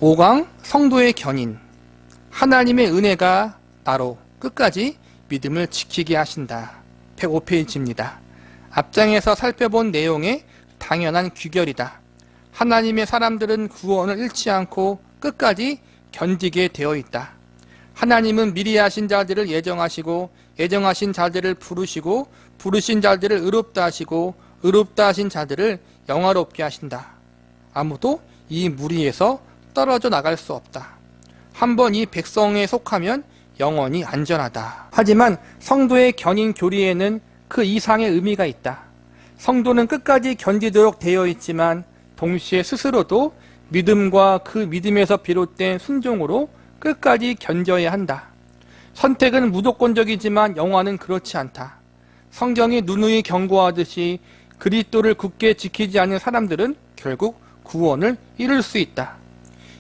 5강 성도의 견인. 하나님의 은혜가 나로 끝까지 믿음을 지키게 하신다. 105페이지입니다. 앞장에서 살펴본 내용의 당연한 귀결이다. 하나님의 사람들은 구원을 잃지 않고 끝까지 견디게 되어 있다. 하나님은 미리 하신 자들을 예정하시고 예정하신 자들을 부르시고 부르신 자들을 의롭다 하시고 의롭다 하신 자들을 영화롭게 하신다. 아무도 이 무리에서 떨어져 나갈 수 없다. 한번 이 백성에 속하면 영원히 안전하다. 하지만 성도의 견인 교리에는 그 이상의 의미가 있다. 성도는 끝까지 견디도록 되어 있지만 동시에 스스로도 믿음과 그 믿음에서 비롯된 순종으로 끝까지 견뎌야 한다. 선택은 무조건적이지만 영화는 그렇지 않다. 성경이 누누이 경고하듯이 그리스도를 굳게 지키지 않는 사람들은 결국 구원을 잃을 수 있다.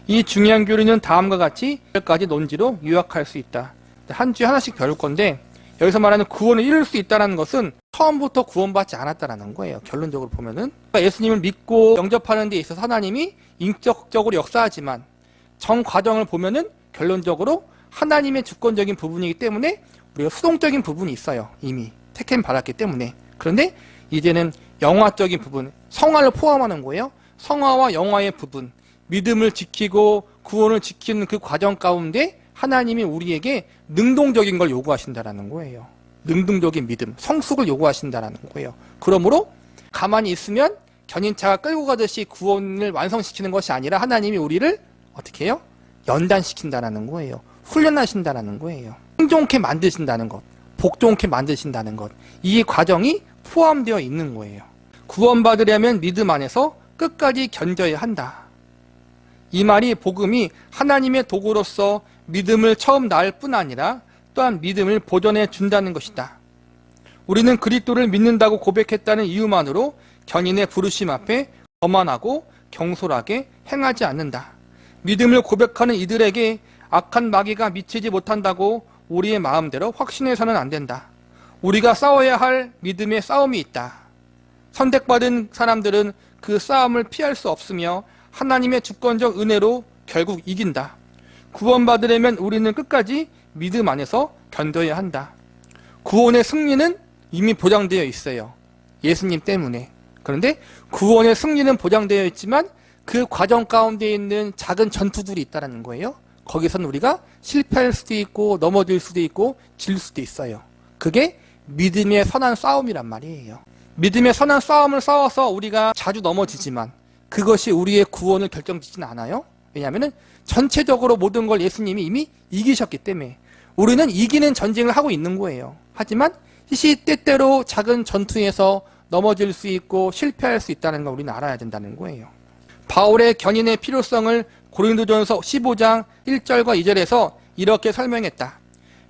이 중요한 교리는 다음과 같이 몇 가지 논지로 요약할 수 있다. 한 주에 하나씩 배울 건데 여기서 말하는 구원을 잃을 수 있다는 것은 처음부터 구원받지 않았다는 거예요. 결론적으로 보면은 예수님을 믿고 영접하는 데 있어서 하나님이 인격적으로 역사하지만 정 과정을 보면은 결론적으로 하나님의 주권적인 부분이기 때문에 우리가 수동적인 부분이 있어요. 이미 택임 받았기 때문에. 그런데 이제는 영화적인 부분, 성화를 포함하는 거예요. 성화와 영화의 부분, 믿음을 지키고 구원을 지키는 그 과정 가운데 하나님이 우리에게 능동적인 걸 요구하신다는 거예요. 능동적인 믿음, 성숙을 요구하신다는 거예요. 그러므로 가만히 있으면 견인차가 끌고 가듯이 구원을 완성시키는 것이 아니라 하나님이 우리를 어떻게 해요? 연단시킨다는 거예요. 훈련하신다는 거예요. 생존케 만드신다는 것, 복종케 만드신다는 것, 이 과정이 포함되어 있는 거예요. 구원받으려면 믿음 안에서 끝까지 견뎌야 한다. 이 말이 복음이 하나님의 도구로서 믿음을 처음 낳을 뿐 아니라 또한 믿음을 보존해 준다는 것이다. 우리는 그리스도를 믿는다고 고백했다는 이유만으로 견인의 부르심 앞에 거만하고 경솔하게 행하지 않는다. 믿음을 고백하는 이들에게 악한 마귀가 미치지 못한다고 우리의 마음대로 확신해서는 안 된다. 우리가 싸워야 할 믿음의 싸움이 있다. 선택받은 사람들은 그 싸움을 피할 수 없으며 하나님의 주권적 은혜로 결국 이긴다. 구원받으려면 우리는 끝까지 믿음 안에서 견뎌야 한다. 구원의 승리는 이미 보장되어 있어요. 예수님 때문에. 그런데 구원의 승리는 보장되어 있지만 그 과정 가운데 있는 작은 전투들이 있다는 거예요. 거기서는 우리가 실패할 수도 있고 넘어질 수도 있고 질 수도 있어요. 그게 믿음의 선한 싸움이란 말이에요. 믿음의 선한 싸움을 싸워서 우리가 자주 넘어지지만 그것이 우리의 구원을 결정짓지는 않아요. 왜냐하면 전체적으로 모든 걸 예수님이 이미 이기셨기 때문에 우리는 이기는 전쟁을 하고 있는 거예요. 하지만 시시때때로 작은 전투에서 넘어질 수 있고 실패할 수 있다는 걸 우리는 알아야 된다는 거예요. 바울의 견인의 필요성을 고린도전서 15장 1절과 2절에서 이렇게 설명했다.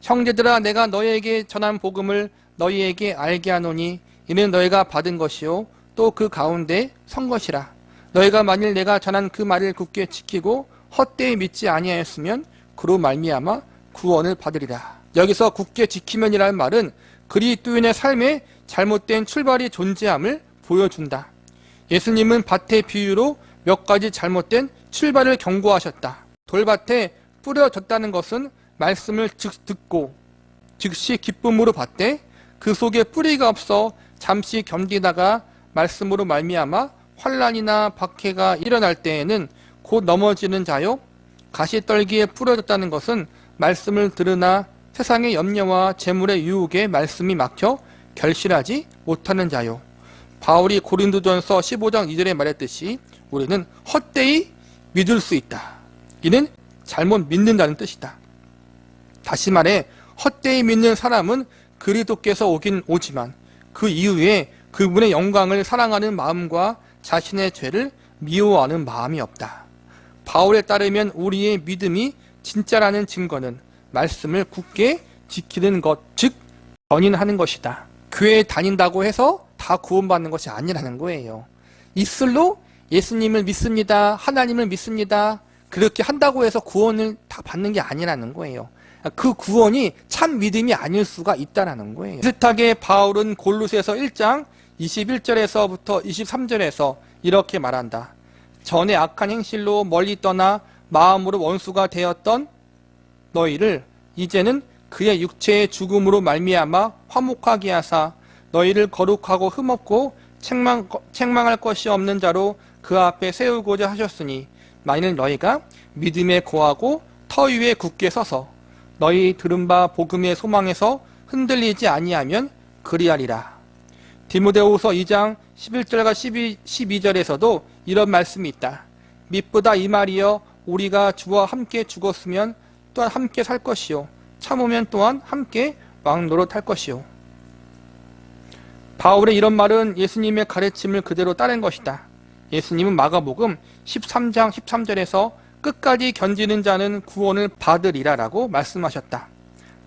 형제들아 내가 너희에게 전한 복음을 너희에게 알게 하노니 이는 너희가 받은 것이요 또 그 가운데 선 것이라. 너희가 만일 내가 전한 그 말을 굳게 지키고 헛되이 믿지 아니하였으면 그로 말미암아 구원을 받으리라. 여기서 굳게 지키면이라는 말은 그리스도인의 삶에 잘못된 출발이 존재함을 보여준다. 예수님은 밭의 비유로 몇 가지 잘못된 출발을 경고하셨다. 돌밭에 뿌려졌다는 것은 말씀을 듣고 즉시 기쁨으로 받되 그 속에 뿌리가 없어 잠시 견디다가 말씀으로 말미암아 환난이나 박해가 일어날 때에는 곧 넘어지는 자요. 가시떨기에 뿌려졌다는 것은 말씀을 들으나 세상의 염려와 재물의 유혹에 말씀이 막혀 결실하지 못하는 자요. 바울이 고린도전서 15장 2절에 말했듯이 우리는 헛되이 믿을 수 있다. 이는 잘못 믿는다는 뜻이다. 다시 말해 헛되이 믿는 사람은 그리스도께서 오긴 오지만 그 이후에 그분의 영광을 사랑하는 마음과 자신의 죄를 미워하는 마음이 없다. 바울에 따르면 우리의 믿음이 진짜라는 증거는 말씀을 굳게 지키는 것, 즉 견인하는 것이다. 교회에 다닌다고 해서 다 구원받는 것이 아니라는 거예요. 입술로 예수님을 믿습니다. 하나님을 믿습니다. 그렇게 한다고 해서 구원을 다 받는 게 아니라는 거예요. 그 구원이 참 믿음이 아닐 수가 있다는 거예요. 비슷하게 바울은 골로새서 1장 21절에서부터 23절에서 이렇게 말한다. 전에 악한 행실로 멀리 떠나 마음으로 원수가 되었던 너희를 이제는 그의 육체의 죽음으로 말미암아 화목하게 하사 너희를 거룩하고 흠없고 책망할 것이 없는 자로 그 앞에 세우고자 하셨으니 만일 너희가 믿음에 거하고 터 위에 굳게 서서 너희 들은 바 복음의 소망에서 흔들리지 아니하면 그리하리라. 디모데후서 2장 11절과 12절에서도 이런 말씀이 있다. mit보다 이 말이여 우리가 주와 함께 죽었으면 또한 함께 살 것이요 참으면 또한 함께 왕노릇할 것이요. 바울의 이런 말은 예수님의 가르침을 그대로 따른 것이다. 예수님은 마가복음 13장 13절에서 끝까지 견디는 자는 구원을 받으리라 라고 말씀하셨다.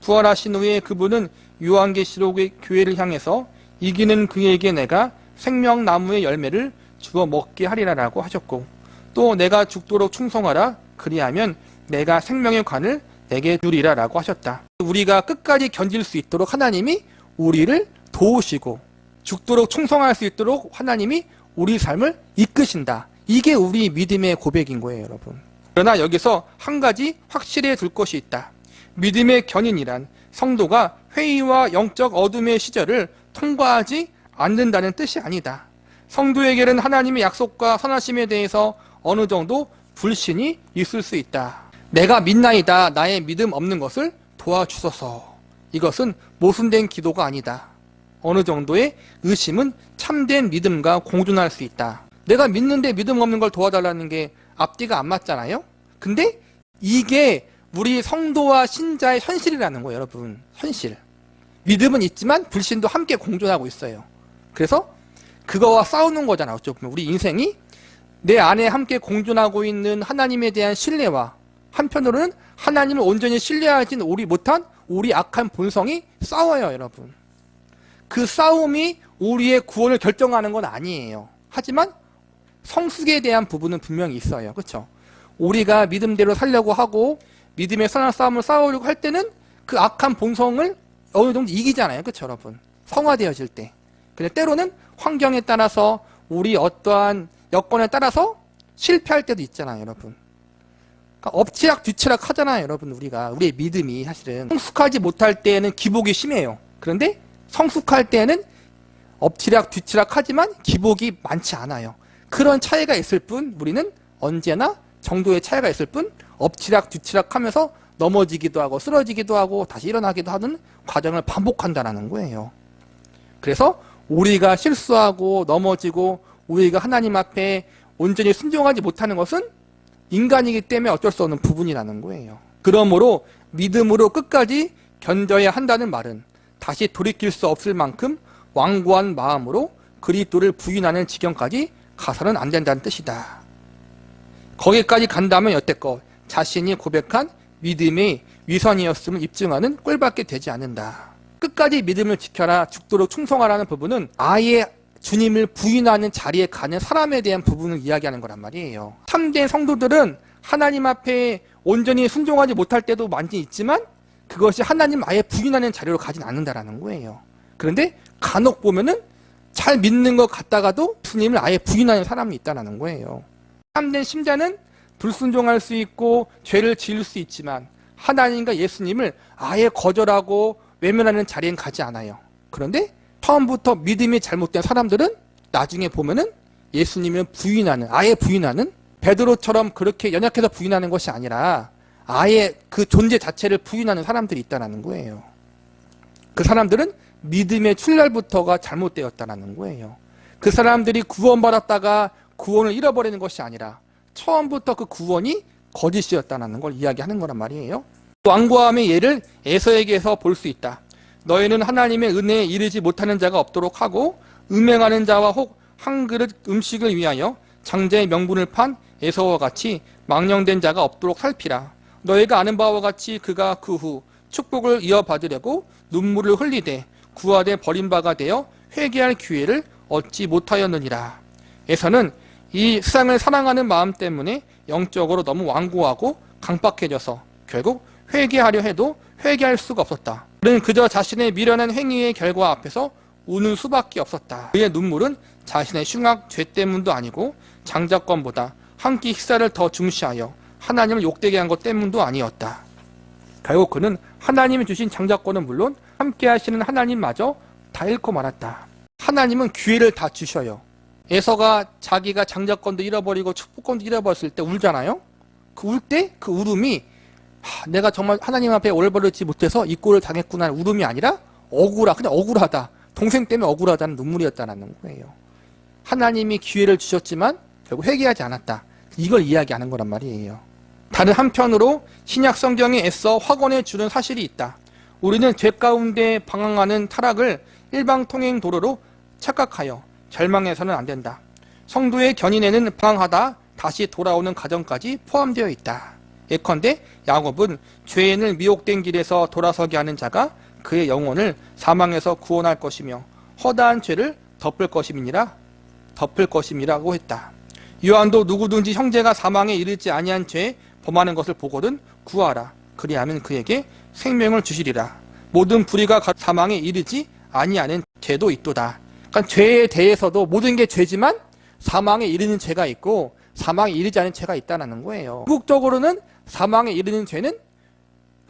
부활하신 후에 그분은 요한계시록의 교회를 향해서 이기는 그에게 내가 생명나무의 열매를 주어 먹게 하리라 라고 하셨고, 또 내가 죽도록 충성하라 그리하면 내가 생명의 관을 내게 주리라 라고 하셨다. 우리가 끝까지 견딜 수 있도록 하나님이 우리를 도우시고 죽도록 충성할 수 있도록 하나님이 우리 삶을 이끄신다. 이게 우리 믿음의 고백인 거예요, 여러분. 그러나 여기서 한 가지 확실히 둘 것이 있다. 믿음의 견인이란 성도가 회의와 영적 어둠의 시절을 통과하지 않는다는 뜻이 아니다. 성도에게는 하나님의 약속과 선하심에 대해서 어느 정도 불신이 있을 수 있다. 내가 믿나이다. 나의 믿음 없는 것을 도와주소서. 이것은 모순된 기도가 아니다. 어느 정도의 의심은 참된 믿음과 공존할 수 있다. 내가 믿는데 믿음 없는 걸 도와달라는 게 앞뒤가 안 맞잖아요? 근데 이게 우리 성도와 신자의 현실이라는 거예요, 여러분. 현실. 믿음은 있지만 불신도 함께 공존하고 있어요. 그래서 그거와 싸우는 거잖아, 어쩌면. 우리 인생이 내 안에 함께 공존하고 있는 하나님에 대한 신뢰와 한편으로는 하나님을 온전히 신뢰하지 못한 우리 악한 본성이 싸워요, 여러분. 그 싸움이 우리의 구원을 결정하는 건 아니에요. 하지만 성숙에 대한 부분은 분명히 있어요. 그렇죠? 우리가 믿음대로 살려고 하고 믿음의 선한 싸움을 싸우려고 할 때는 그 악한 본성을 어느 정도 이기잖아요. 그렇죠, 여러분? 성화되어질 때. 근데 때로는 환경에 따라서 우리 어떠한 여건에 따라서 실패할 때도 있잖아요, 여러분. 그러니까 엎치락 뒤치락 하잖아요, 여러분. 우리의 믿음이 사실은 성숙하지 못할 때에는 기복이 심해요. 그런데 성숙할 때에는 엎치락 뒤치락 하지만 기복이 많지 않아요. 그런 차이가 있을 뿐 우리는 언제나 정도의 차이가 있을 뿐 엎치락 뒤치락 하면서 넘어지기도 하고 쓰러지기도 하고 다시 일어나기도 하는 과정을 반복한다는 거예요. 그래서 우리가 실수하고 넘어지고 우리가 하나님 앞에 온전히 순종하지 못하는 것은 인간이기 때문에 어쩔 수 없는 부분이라는 거예요. 그러므로 믿음으로 끝까지 견뎌야 한다는 말은 다시 돌이킬 수 없을 만큼 완고한 마음으로 그리스도를 부인하는 지경까지 가서는 안 된다는 뜻이다. 거기까지 간다면 여태껏 자신이 고백한 믿음의 위선이었음을 입증하는 꼴밖에 되지 않는다. 끝까지 믿음을 지켜라, 죽도록 충성하라는 부분은 아예 주님을 부인하는 자리에 가는 사람에 대한 부분을 이야기하는 거란 말이에요. 참된 성도들은 하나님 앞에 온전히 순종하지 못할 때도 많이 있지만 그것이 하나님 아예 부인하는 자리로 가진 않는다라는 거예요. 그런데 간혹 보면은 잘 믿는 것 같다가도 주님을 아예 부인하는 사람이 있다는 거예요. 참된 신자는 불순종할 수 있고 죄를 지을 수 있지만 하나님과 예수님을 아예 거절하고 외면하는 자리엔 가지 않아요. 그런데 처음부터 믿음이 잘못된 사람들은 나중에 보면은 예수님을 부인하는, 아예 부인하는, 베드로처럼 그렇게 연약해서 부인하는 것이 아니라 아예 그 존재 자체를 부인하는 사람들이 있다는 거예요. 그 사람들은 믿음의 출발부터가 잘못되었다는 거예요. 그 사람들이 구원받았다가 구원을 잃어버리는 것이 아니라 처음부터 그 구원이 거짓이었다는 걸 이야기하는 거란 말이에요. 완고함의 예를 에서에게서 볼 수 있다. 너희는 하나님의 은혜에 이르지 못하는 자가 없도록 하고 음행하는 자와 혹 한 그릇 음식을 위하여 장자의 명분을 판 에서와 같이 망령된 자가 없도록 살피라. 너희가 아는 바와 같이 그가 그 후 축복을 이어받으려고 눈물을 흘리되 구하되 버림바가 되어 회개할 기회를 얻지 못하였느니라. 에서는 이 세상을 사랑하는 마음 때문에 영적으로 너무 완고하고 강박해져서 결국 회개하려 해도 회개할 수가 없었다. 그는 그저 자신의 미련한 행위의 결과 앞에서 우는 수밖에 없었다. 그의 눈물은 자신의 흉악 죄 때문도 아니고 장자권보다 한 끼 식사를 더 중시하여 하나님을 욕되게 한 것 때문도 아니었다. 결국 그는 하나님이 주신 장자권은 물론 함께 하시는 하나님마저 다 잃고 말았다. 하나님은 기회를 다 주셔요. 에서가 자기가 장자권도 잃어버리고 축복권도 잃어버렸을 때 울잖아요. 그 울 때 그 울음이 내가 정말 하나님 앞에 올바르지 못해서 이 꼴을 당했구나 하는 울음이 아니라 그냥 억울하다. 동생 때문에 억울하다는 눈물이었다는 거예요. 하나님이 기회를 주셨지만 결국 회개하지 않았다. 이걸 이야기하는 거란 말이에요. 다른 한편으로 신약 성경에 애써 확언해 주는 사실이 있다. 우리는 죄 가운데 방황하는 타락을 일방통행 도로로 착각하여 절망해서는 안 된다. 성도의 견인에는 방황하다 다시 돌아오는 과정까지 포함되어 있다. 예컨대 야곱은 죄인을 미혹된 길에서 돌아서게 하는 자가 그의 영혼을 사망에서 구원할 것이며 허다한 죄를 덮을 것임이라고 했다. 요한도 누구든지 형제가 사망에 이르지 아니한 죄 범하는 것을 보거든 구하라. 그리하면 그에게 생명을 주시리라. 모든 불의가 사망에 이르지 아니하는 죄도 있도다. 그러니까 죄에 대해서도 모든 게 죄지만 사망에 이르는 죄가 있고 사망에 이르지 않은 죄가 있다는 거예요. 궁극적으로는 사망에 이르는 죄는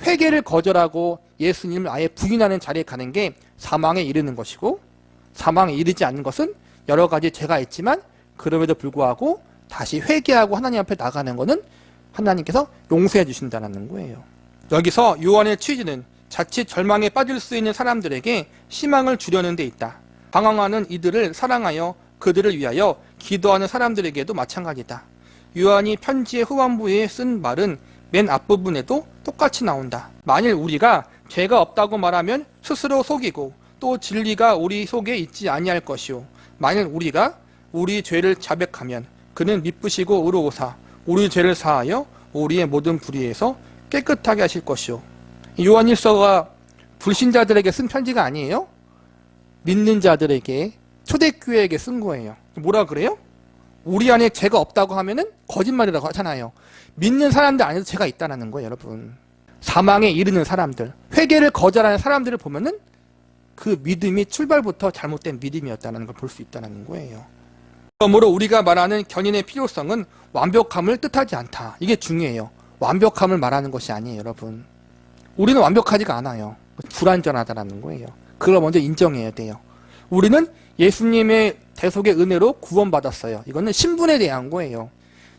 회개를 거절하고 예수님을 아예 부인하는 자리에 가는 게 사망에 이르는 것이고, 사망에 이르지 않는 것은 여러 가지 죄가 있지만 그럼에도 불구하고 다시 회개하고 하나님 앞에 나가는 것은 하나님께서 용서해 주신다는 거예요. 여기서 요한의 취지는 자칫 절망에 빠질 수 있는 사람들에게 희망을 주려는 데 있다. 방황하는 이들을 사랑하여 그들을 위하여 기도하는 사람들에게도 마찬가지다. 요한이 편지의 후반부에 쓴 말은 맨 앞부분에도 똑같이 나온다. 만일 우리가 죄가 없다고 말하면 스스로 속이고 또 진리가 우리 속에 있지 아니할 것이요. 만일 우리가 우리 죄를 자백하면 그는 미쁘시고 의로우사 우리 죄를 사하여 우리의 모든 불의에서 깨끗하게 하실 것이요. 요한 일서가 불신자들에게 쓴 편지가 아니에요. 믿는 자들에게, 초대교회에게 쓴 거예요. 뭐라 그래요? 우리 안에 죄가 없다고 하면은 거짓말이라고 하잖아요. 믿는 사람들 안에도 죄가 있다는 거예요, 여러분. 사망에 이르는 사람들, 회개를 거절하는 사람들을 보면은 그 믿음이 출발부터 잘못된 믿음이었다는 걸 볼 수 있다는 거예요. 그러므로 우리가 말하는 견인의 필요성은 완벽함을 뜻하지 않다. 이게 중요해요. 완벽함을 말하는 것이 아니에요, 여러분. 우리는 완벽하지가 않아요. 불완전하다는 거예요. 그걸 먼저 인정해야 돼요. 우리는 예수님의 대속의 은혜로 구원받았어요. 이거는 신분에 대한 거예요.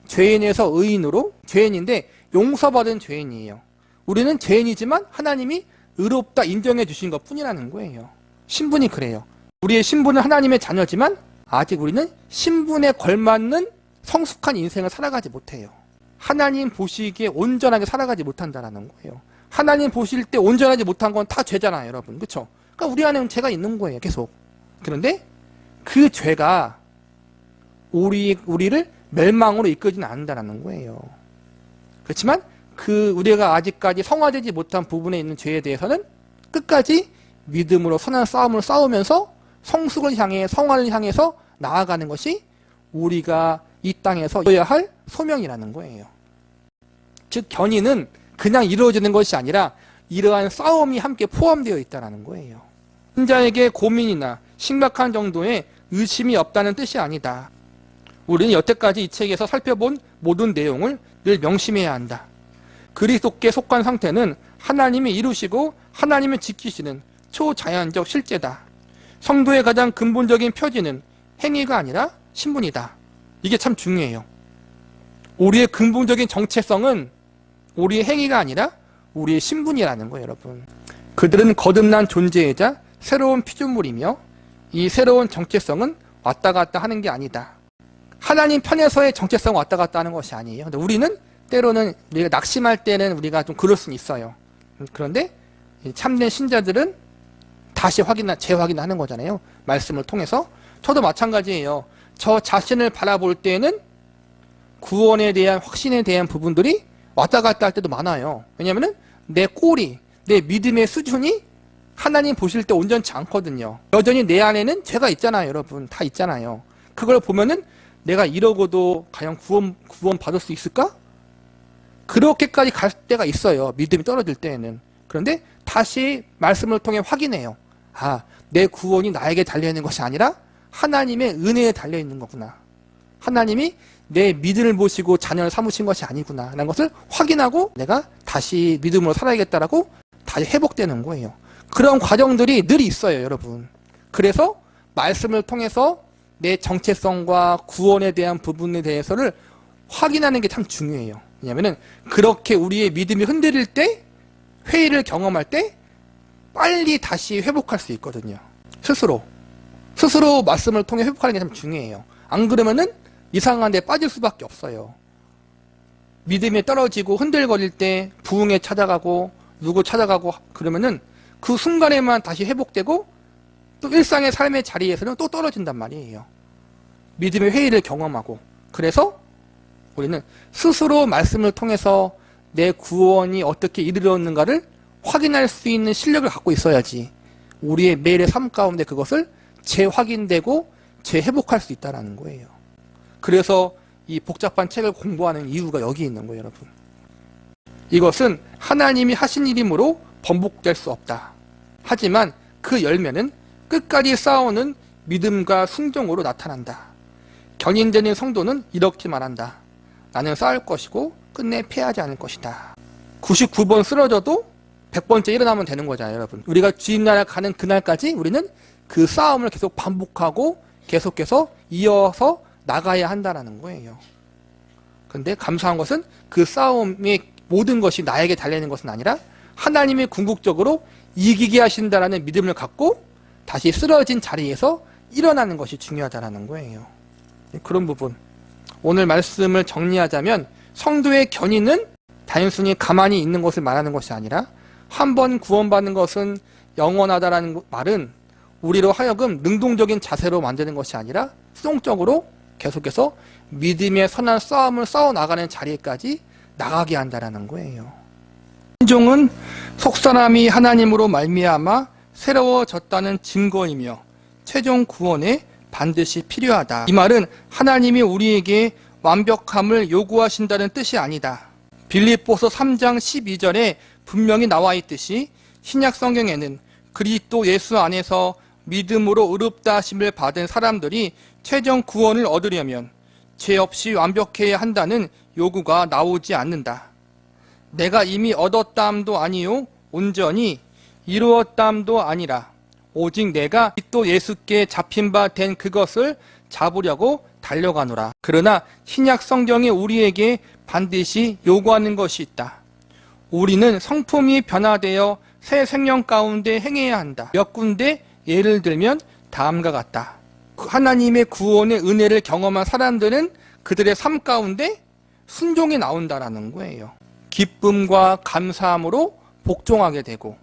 죄인에서 의인으로, 죄인인데 용서받은 죄인이에요. 우리는 죄인이지만 하나님이 의롭다 인정해 주신 것 뿐이라는 거예요. 신분이 그래요. 우리의 신분은 하나님의 자녀지만 아직 우리는 신분에 걸맞는 성숙한 인생을 살아가지 못해요. 하나님 보시기에 온전하게 살아가지 못한다는 거예요. 하나님 보실 때 온전하지 못한 건 다 죄잖아요, 여러분. 그렇죠? 그러니까 우리 안에는 죄가 있는 거예요, 계속. 그런데 그 죄가 우리를 멸망으로 이끌지는 않는다는 거예요. 그렇지만 우리가 아직까지 성화되지 못한 부분에 있는 죄에 대해서는 끝까지 믿음으로 선한 싸움을 싸우면서 성숙을 향해, 성화를 향해서 나아가는 것이 우리가 이 땅에서 이뤄야 할 소명이라는 거예요. 즉 견인은 그냥 이루어지는 것이 아니라 이러한 싸움이 함께 포함되어 있다는 거예요. 신자에게 고민이나 심각한 정도의 의심이 없다는 뜻이 아니다. 우리는 여태까지 이 책에서 살펴본 모든 내용을 늘 명심해야 한다. 그리스도께 속한 상태는 하나님이 이루시고 하나님이 지키시는 초자연적 실제다. 성도의 가장 근본적인 표지는 행위가 아니라 신분이다. 이게 참 중요해요. 우리의 근본적인 정체성은 우리의 행위가 아니라 우리의 신분이라는 거예요, 여러분. 그들은 거듭난 존재이자 새로운 피조물이며 이 새로운 정체성은 왔다 갔다 하는 게 아니다. 하나님 편에서의 정체성은 왔다 갔다 하는 것이 아니에요. 근데 우리는 때로는 우리가 낙심할 때는 우리가 좀 그럴 수는 있어요. 그런데 참된 신자들은 다시 재확인하는 거잖아요. 말씀을 통해서. 저도 마찬가지예요. 저 자신을 바라볼 때는 구원에 대한 확신에 대한 부분들이 왔다 갔다 할 때도 많아요. 왜냐하면 내 꼴이, 내 믿음의 수준이 하나님 보실 때 온전치 않거든요. 여전히 내 안에는 죄가 있잖아요, 여러분. 다 있잖아요. 그걸 보면은 내가 이러고도 과연 구원 받을 수 있을까? 그렇게까지 갈 때가 있어요. 믿음이 떨어질 때에는. 그런데 다시 말씀을 통해 확인해요. 내 구원이 나에게 달려있는 것이 아니라 하나님의 은혜에 달려있는 거구나. 하나님이 내 믿음을 보시고 자녀를 삼으신 것이 아니구나 라는 것을 확인하고 내가 다시 믿음으로 살아야겠다라고 다시 회복되는 거예요. 그런 과정들이 늘 있어요, 여러분. 그래서 말씀을 통해서 내 정체성과 구원에 대한 부분에 대해서를 확인하는 게 참 중요해요. 왜냐하면 그렇게 우리의 믿음이 흔들릴 때, 회의를 경험할 때 빨리 다시 회복할 수 있거든요. 스스로 말씀을 통해 회복하는 게 참 중요해요. 안 그러면은 이상한 데 빠질 수밖에 없어요. 믿음이 떨어지고 흔들거릴 때 부흥에 찾아가고 누구 찾아가고 그러면은 그 순간에만 다시 회복되고 또 일상의 삶의 자리에서는 또 떨어진단 말이에요. 믿음의 회의를 경험하고. 그래서 우리는 스스로 말씀을 통해서 내 구원이 어떻게 이르렀는가를 확인할 수 있는 실력을 갖고 있어야지 우리의 매일의 삶 가운데 그것을 재확인되고 재회복할 수 있다는 거예요. 그래서 이 복잡한 책을 공부하는 이유가 여기 있는 거예요, 여러분. 이것은 하나님이 하신 일이므로 번복될 수 없다. 하지만 그 열매는 끝까지 싸우는 믿음과 순종으로 나타난다. 견인되는 성도는 이렇게 말한다. 나는 싸울 것이고 끝내 패하지 않을 것이다. 99번 쓰러져도 100번째 일어나면 되는 거잖아요, 여러분. 우리가 주님나라 가는 그날까지 우리는 그 싸움을 계속 반복하고 계속해서 이어서 나가야 한다는 거예요. 그런데 감사한 것은 그 싸움의 모든 것이 나에게 달리는 것은 아니라 하나님이 궁극적으로 이기게 하신다라는 믿음을 갖고 다시 쓰러진 자리에서 일어나는 것이 중요하다는 거예요. 그런 부분. 오늘 말씀을 정리하자면 성도의 견인은 단순히 가만히 있는 것을 말하는 것이 아니라 한 번 구원받는 것은 영원하다라는 말은 우리로 하여금 능동적인 자세로 만드는 것이 아니라 수동적으로 계속해서 믿음의 선한 싸움을 싸워나가는 자리까지 나가게 한다는 거예요. 신종은 속사람이 하나님으로 말미암아 새로워졌다는 증거이며 최종 구원에 반드시 필요하다. 이 말은 하나님이 우리에게 완벽함을 요구하신다는 뜻이 아니다. 빌립보서 3장 12절에 분명히 나와 있듯이 신약 성경에는 그리스도 예수 안에서 믿음으로 의롭다 하심을 받은 사람들이 최종 구원을 얻으려면 죄 없이 완벽해야 한다는 요구가 나오지 않는다. 내가 이미 얻었다함도 아니요 온전히 이루었다함도 아니라 오직 내가 그리스도 예수께 잡힌 바 된 그것을 잡으려고 달려가노라. 그러나 신약 성경이 우리에게 반드시 요구하는 것이 있다. 우리는 성품이 변화되어 새 생명 가운데 행해야 한다. 몇 군데 예를 들면 다음과 같다. 하나님의 구원의 은혜를 경험한 사람들은 그들의 삶 가운데 순종이 나온다라는 거예요. 기쁨과 감사함으로 복종하게 되고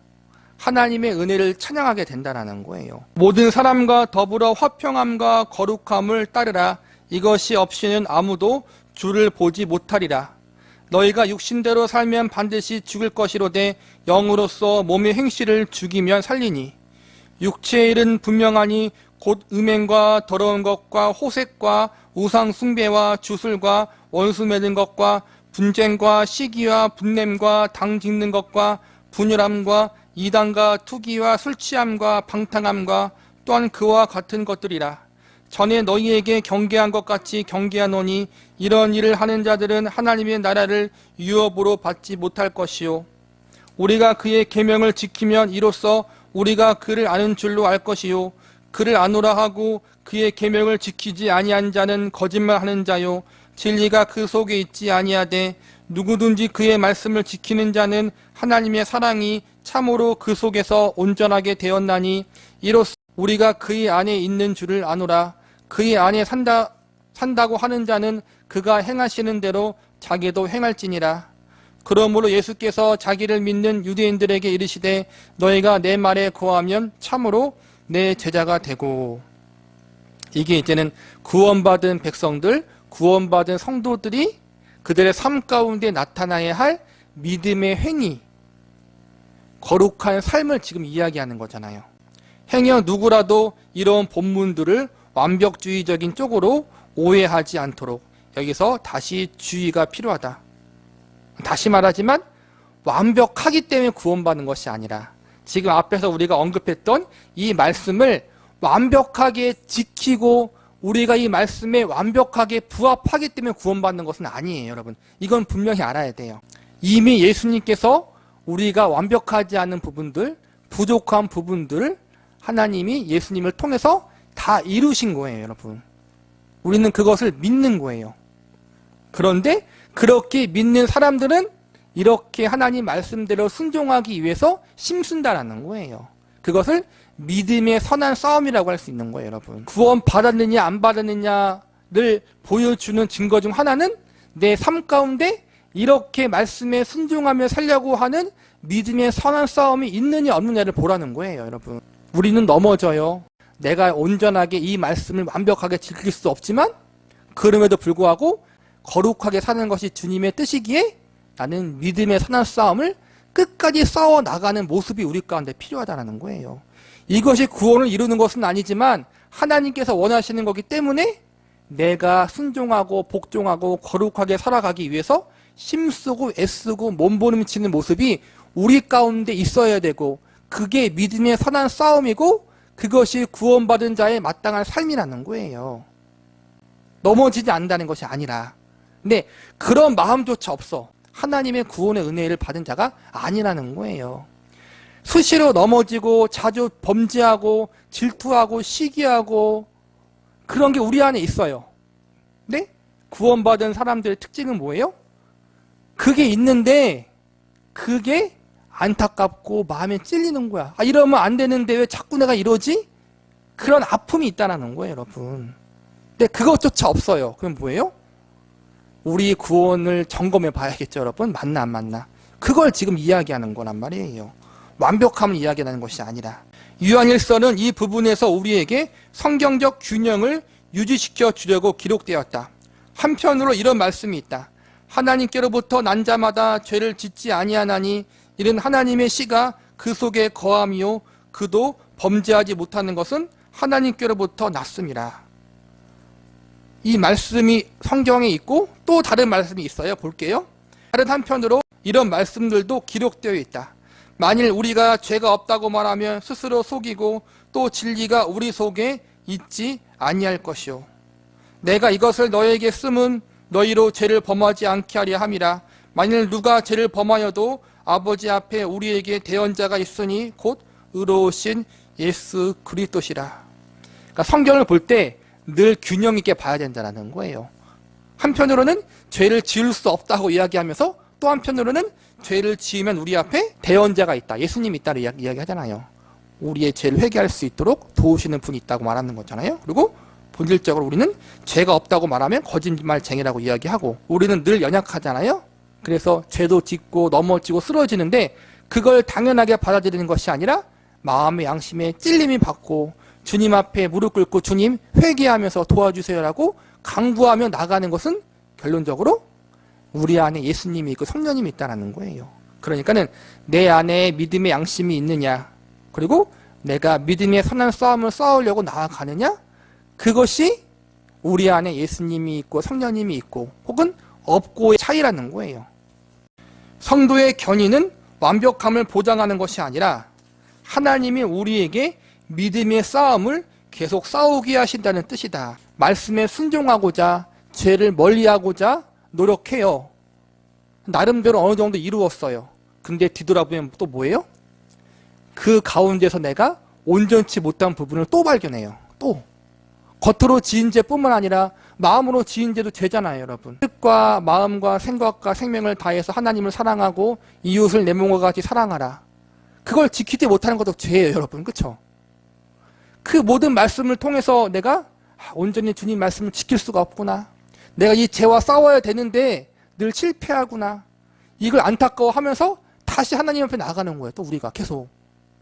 하나님의 은혜를 찬양하게 된다는 거예요. 모든 사람과 더불어 화평함과 거룩함을 따르라. 이것이 없이는 아무도 주를 보지 못하리라. 너희가 육신대로 살면 반드시 죽을 것이로되 영으로서 몸의 행실을 죽이면 살리니 육체의 일은 분명하니 곧 음행과 더러운 것과 호색과 우상 숭배와 주술과 원수 맺는 것과 분쟁과 시기와 분냄과 당 짓는 것과 분열함과 이단과 투기와 술취함과 방탕함과 또한 그와 같은 것들이라. 전에 너희에게 경계한 것 같이 경계하노니 이런 일을 하는 자들은 하나님의 나라를 유업으로 받지 못할 것이요. 우리가 그의 계명을 지키면 이로써 우리가 그를 아는 줄로 알 것이요. 그를 아노라 하고 그의 계명을 지키지 아니한 자는 거짓말하는 자요. 진리가 그 속에 있지 아니하되 누구든지 그의 말씀을 지키는 자는 하나님의 사랑이 참으로 그 속에서 온전하게 되었나니 이로써 우리가 그의 안에 있는 줄을 아노라. 그의 안에 산다고 하는 자는 그가 행하시는 대로 자기도 행할지니라. 그러므로 예수께서 자기를 믿는 유대인들에게 이르시되 너희가 내 말에 거하면 참으로 내 제자가 되고. 이게 이제는 구원받은 백성들, 구원받은 성도들이 그들의 삶 가운데 나타나야 할 믿음의 행위, 거룩한 삶을 지금 이야기하는 거잖아요. 행여 누구라도 이런 본문들을 완벽주의적인 쪽으로 오해하지 않도록 여기서 다시 주의가 필요하다. 다시 말하지만 완벽하기 때문에 구원받는 것이 아니라 지금 앞에서 우리가 언급했던 이 말씀을 완벽하게 지키고 우리가 이 말씀에 완벽하게 부합하기 때문에 구원받는 것은 아니에요, 여러분. 이건 분명히 알아야 돼요. 이미 예수님께서 우리가 완벽하지 않은 부분들, 부족한 부분들을 하나님이 예수님을 통해서 다 이루신 거예요, 여러분. 우리는 그것을 믿는 거예요. 그런데 그렇게 믿는 사람들은 이렇게 하나님 말씀대로 순종하기 위해서 힘쓴다라는 거예요. 그것을 믿음의 선한 싸움이라고 할 수 있는 거예요, 여러분. 구원 받았느냐 안 받았느냐를 보여주는 증거 중 하나는 내 삶 가운데 이렇게 말씀에 순종하며 살려고 하는 믿음의 선한 싸움이 있느냐 없느냐를 보라는 거예요, 여러분. 우리는 넘어져요. 내가 온전하게 이 말씀을 완벽하게 지킬 수 없지만 그럼에도 불구하고 거룩하게 사는 것이 주님의 뜻이기에 나는 믿음의 선한 싸움을 끝까지 싸워 나가는 모습이 우리 가운데 필요하다는 거예요. 이것이 구원을 이루는 것은 아니지만 하나님께서 원하시는 거기 때문에 내가 순종하고 복종하고 거룩하게 살아가기 위해서 힘쓰고 애쓰고 몸부림치는 모습이 우리 가운데 있어야 되고, 그게 믿음의 선한 싸움이고 그것이 구원받은 자의 마땅한 삶이라는 거예요. 넘어지지 않는다는 것이 아니라. 근데 그런 마음조차 없어. 하나님의 구원의 은혜를 받은 자가 아니라는 거예요. 수시로 넘어지고 자주 범죄하고 질투하고 시기하고 그런 게 우리 안에 있어요. 근데 구원받은 사람들의 특징은 뭐예요? 그게 있는데 그게 안타깝고 마음에 찔리는 거야. 아, 이러면 안 되는데 왜 자꾸 내가 이러지? 그런 아픔이 있다는 거예요, 여러분. 근데 그것조차 없어요. 그럼 뭐예요? 우리 구원을 점검해 봐야겠죠, 여러분. 맞나 안 맞나. 그걸 지금 이야기하는 거란 말이에요. 완벽함을 이야기하는 것이 아니라. 요한일서는 이 부분에서 우리에게 성경적 균형을 유지시켜 주려고 기록되었다. 한편으로 이런 말씀이 있다. 하나님께로부터 난 자마다 죄를 짓지 아니하나니 이는 하나님의 씨가 그 속에 거함이요 그도 범죄하지 못하는 것은 하나님께로부터 났음이라. 이 말씀이 성경에 있고 또 다른 말씀이 있어요. 볼게요. 다른 한편으로 이런 말씀들도 기록되어 있다. 만일 우리가 죄가 없다고 말하면 스스로 속이고 또 진리가 우리 속에 있지 아니할 것이요. 내가 이것을 너에게 쓰면 너희로 죄를 범하지 않게 하려 함이라. 만일 누가 죄를 범하여도 아버지 앞에 우리에게 대언자가 있으니 곧 의로우신 예수 그리스도시라. 그러니까 성경을 볼 때 늘 균형 있게 봐야 된다는 거예요. 한편으로는 죄를 지을 수 없다고 이야기하면서 또 한편으로는 죄를 지으면 우리 앞에 대언자가 있다. 예수님이 있다를 이야기하잖아요. 우리의 죄를 회개할 수 있도록 도우시는 분이 있다고 말하는 거잖아요. 그리고 본질적으로 우리는 죄가 없다고 말하면 거짓말쟁이라고 이야기하고, 우리는 늘 연약하잖아요. 그래서 죄도 짓고 넘어지고 쓰러지는데 그걸 당연하게 받아들이는 것이 아니라 마음의 양심에 찔림이 받고 주님 앞에 무릎 꿇고 주님 회개하면서 도와주세요라고 강구하며 나가는 것은 결론적으로 우리 안에 예수님이 있고 성령님이 있다는 거예요. 그러니까는 내 안에 믿음의 양심이 있느냐, 그리고 내가 믿음의 선한 싸움을 싸우려고 나아가느냐, 그것이 우리 안에 예수님이 있고 성령님이 있고 혹은 없고의 차이라는 거예요. 성도의 견인은 완벽함을 보장하는 것이 아니라 하나님이 우리에게 믿음의 싸움을 계속 싸우게 하신다는 뜻이다. 말씀에 순종하고자 죄를 멀리하고자 노력해요. 나름대로 어느 정도 이루었어요. 근데 뒤돌아보면 또 뭐예요? 그 가운데서 내가 온전치 못한 부분을 또 발견해요. 또 겉으로 지은 죄뿐만 아니라 마음으로 지은 죄도 죄잖아요, 여러분. 뜻과 마음과 생각과 생명을 다해서 하나님을 사랑하고 이웃을 내 몸과 같이 사랑하라. 그걸 지키지 못하는 것도 죄예요, 여러분. 그렇죠? 그 모든 말씀을 통해서 내가 온전히 주님 말씀을 지킬 수가 없구나. 내가 이 죄와 싸워야 되는데 늘 실패하구나. 이걸 안타까워하면서 다시 하나님 앞에 나가는 거예요. 또 우리가 계속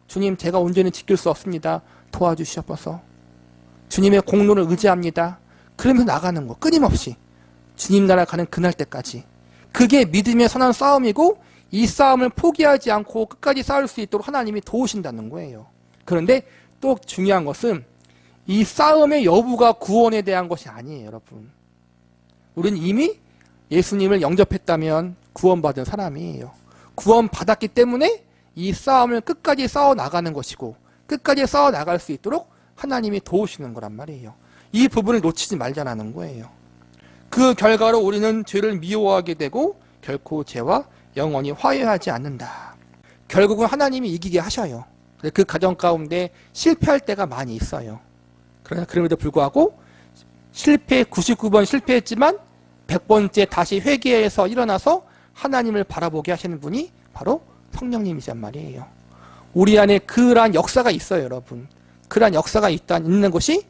주님, 제가 온전히 지킬 수 없습니다. 도와주시옵소서. 주님의 공로를 의지합니다. 그러면서 나가는 거 끊임없이 주님 나라 가는 그날 때까지. 그게 믿음의 선한 싸움이고 이 싸움을 포기하지 않고 끝까지 싸울 수 있도록 하나님이 도우신다는 거예요. 그런데 또 중요한 것은 이 싸움의 여부가 구원에 대한 것이 아니에요, 여러분. 우리는 이미 예수님을 영접했다면 구원받은 사람이에요. 구원받았기 때문에 이 싸움을 끝까지 싸워 나가는 것이고 끝까지 싸워 나갈 수 있도록 하나님이 도우시는 거란 말이에요. 이 부분을 놓치지 말자라는 거예요. 그 결과로 우리는 죄를 미워하게 되고 결코 죄와 영원히 화해하지 않는다. 결국은 하나님이 이기게 하셔요. 그 가정 가운데 실패할 때가 많이 있어요. 그러나 그럼에도 불구하고 99번 실패했지만 100번째 다시 회개해서 일어나서 하나님을 바라보게 하시는 분이 바로 성령님이란 말이에요. 우리 안에 그러한 역사가 있어요, 여러분. 그러한 역사가 있는 것이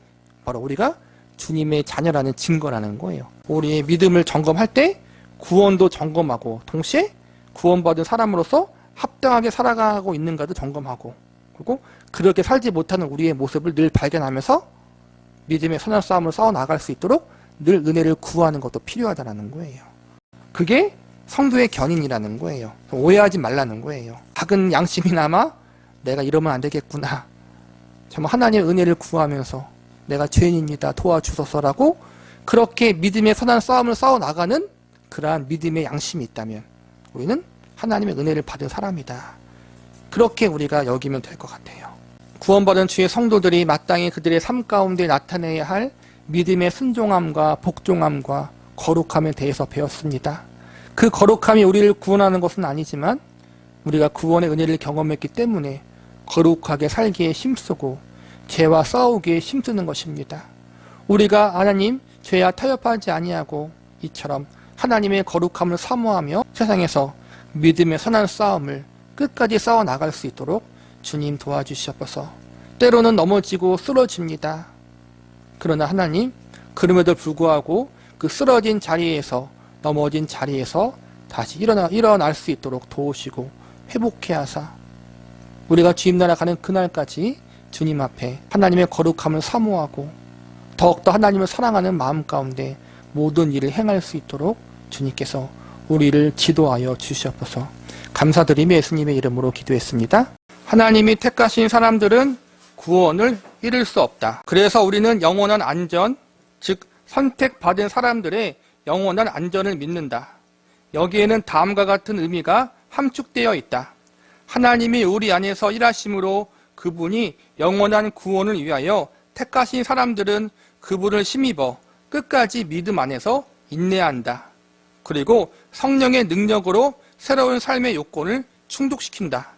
바로 우리가 주님의 자녀라는 증거라는 거예요. 우리의 믿음을 점검할 때 구원도 점검하고 동시에 구원받은 사람으로서 합당하게 살아가고 있는가도 점검하고, 그리고 그렇게 살지 못하는 우리의 모습을 늘 발견하면서 믿음의 선한 싸움을 싸워 나갈 수 있도록 늘 은혜를 구하는 것도 필요하다는 거예요. 그게 성도의 견인이라는 거예요. 오해하지 말라는 거예요. 작은 양심이나마 내가 이러면 안 되겠구나, 정말 하나님의 은혜를 구하면서 내가 죄인입니다, 도와주소서라고 그렇게 믿음의 선한 싸움을 싸워 나가는 그러한 믿음의 양심이 있다면 우리는 하나님의 은혜를 받은 사람이다, 그렇게 우리가 여기면 될 것 같아요. 구원받은 주의 성도들이 마땅히 그들의 삶 가운데 나타내야 할 믿음의 순종함과 복종함과 거룩함에 대해서 배웠습니다. 그 거룩함이 우리를 구원하는 것은 아니지만 우리가 구원의 은혜를 경험했기 때문에 거룩하게 살기에 힘쓰고 죄와 싸우기에 힘쓰는 것입니다. 우리가 하나님 죄와 타협하지 아니하고 이처럼 하나님의 거룩함을 사모하며 세상에서 믿음의 선한 싸움을 끝까지 싸워 나갈 수 있도록 주님 도와주시옵소서. 때로는 넘어지고 쓰러집니다. 그러나 하나님, 그럼에도 불구하고 그 쓰러진 자리에서, 넘어진 자리에서 다시 일어날 수 있도록 도우시고 회복해 하사 우리가 주님 나라 가는 그날까지 주님 앞에 하나님의 거룩함을 사모하고 더욱더 하나님을 사랑하는 마음 가운데 모든 일을 행할 수 있도록 주님께서 우리를 지도하여 주시옵소서. 감사드리며 예수님의 이름으로 기도했습니다. 하나님이 택하신 사람들은 구원을 잃을 수 없다. 그래서 우리는 영원한 안전, 즉 선택받은 사람들의 영원한 안전을 믿는다. 여기에는 다음과 같은 의미가 함축되어 있다. 하나님이 우리 안에서 일하심으로 그분이 영원한 구원을 위하여 택하신 사람들은 그분을 힘입어 끝까지 믿음 안에서 인내한다. 그리고 성령의 능력으로 새로운 삶의 요건을 충족시킨다.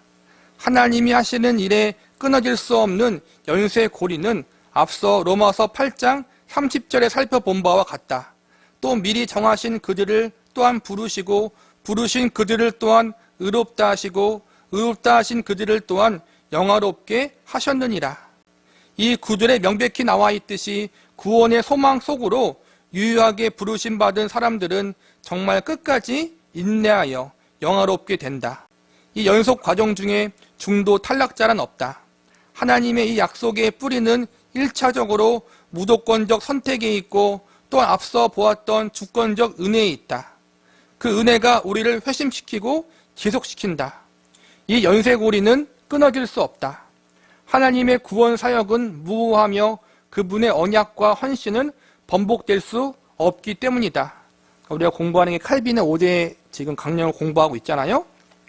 하나님이 하시는 일에 끊어질 수 없는 연쇄 고리는 앞서 로마서 8장 30절에 살펴본 바와 같다. 또 미리 정하신 그들을 또한 부르시고 부르신 그들을 또한 의롭다 하시고 의롭다 하신 그들을 또한 영화롭게 하셨느니라. 이 구절에 명백히 나와 있듯이 구원의 소망 속으로 유유하게 부르심 받은 사람들은 정말 끝까지 인내하여 영화롭게 된다. 이 연속 과정 중에 중도 탈락자란 없다. 하나님의 이 약속의 뿌리는 1차적으로 무조건적 선택에 있고 또 앞서 보았던 주권적 은혜에 있다. 그 은혜가 우리를 회심시키고 지속시킨다. 이 연쇄고리는 끊어질 수 없다. 하나님의 구원 사역은 무호하며 그분의 언약과 헌신은 번복될 수 없기 때문이다. 우리가 공부하는 게 칼빈의 5대 지금 강령을 공부하고 있잖아요.